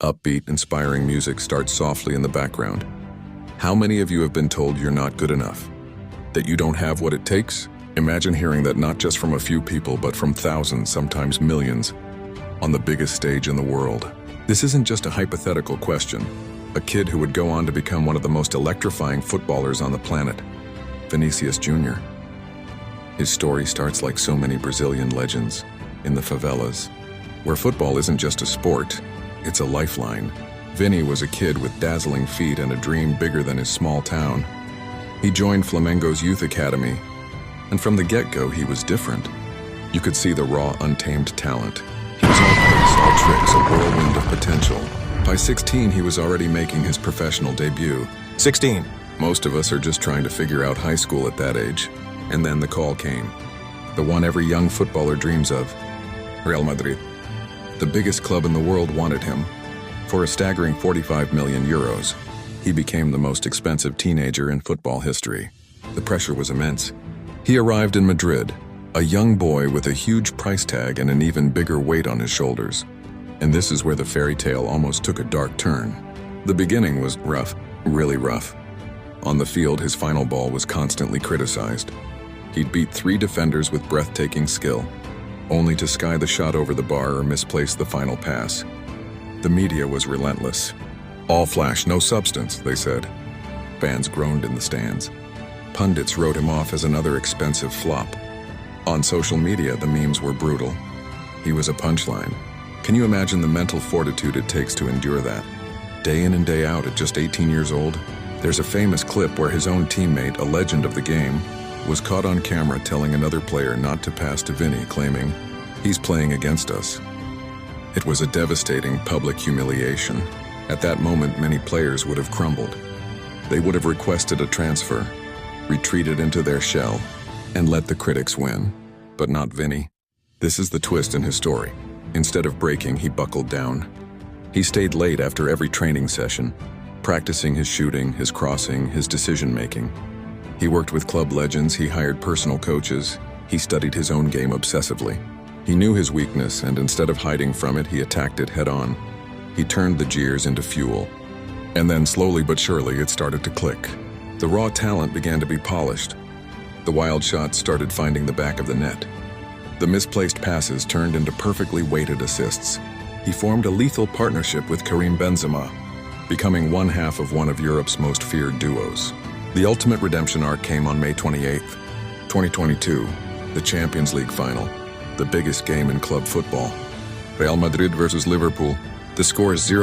Upbeat, inspiring music starts softly in the background. How many of you have been told you're not good enough? That you don't have what it takes? Imagine hearing that not just from a few people, but from thousands, sometimes millions, on the biggest stage in the world. This isn't just a hypothetical question. A kid who would go on to become one of the most electrifying footballers on the planet, Vinicius Jr. His story starts like so many Brazilian legends, in the favelas, where football isn't just a sport, it's a lifeline. Vini was a kid with dazzling feet and a dream bigger than his small town. He joined Flamengo's youth academy, and from the get-go he was different. You could see the raw, untamed talent. He was all pace, all tricks, a whirlwind of potential. By 16, he was already making his professional debut. 16. Most of us are just trying to figure out high school at that age. And then the call came. The one every young footballer dreams of. Real Madrid. The biggest club in the world wanted him. For a staggering 45 million euros, he became the most expensive teenager in football history. The pressure was immense. He arrived in Madrid, a young boy with a huge price tag and an even bigger weight on his shoulders. And this is where the fairy tale almost took a dark turn. The beginning was rough, really rough. On the field, his final ball was constantly criticized. He'd beat 3 defenders with breathtaking skill, only to sky the shot over the bar or misplace the final pass. The media was relentless. All flash, no substance, they said. Fans groaned in the stands. Pundits wrote him off as another expensive flop. On social media, the memes were brutal. He was a punchline. Can you imagine the mental fortitude it takes to endure that? Day in and day out at just 18 years old, there's a famous clip where his own teammate, a legend of the game, was caught on camera telling another player not to pass to Vini, claiming, "He's playing against us." It was a devastating public humiliation. At that moment, many players would have crumbled. They would have requested a transfer, retreated into their shell, and let the critics win. But not Vini. This is the twist in his story. Instead of breaking, he buckled down. He stayed late after every training session, practicing his shooting, his crossing, his decision-making. He worked with club legends, he hired personal coaches, he studied his own game obsessively. He knew his weakness, and instead of hiding from it, he attacked it head-on. He turned the jeers into fuel. And then slowly but surely, it started to click. The raw talent began to be polished. The wild shots started finding the back of the net. The misplaced passes turned into perfectly weighted assists. He formed a lethal partnership with Karim Benzema, becoming one half of one of Europe's most feared duos. The ultimate redemption arc came on May 28th, 2022, the Champions League final, the biggest game in club football. Real Madrid versus Liverpool. The score is 0.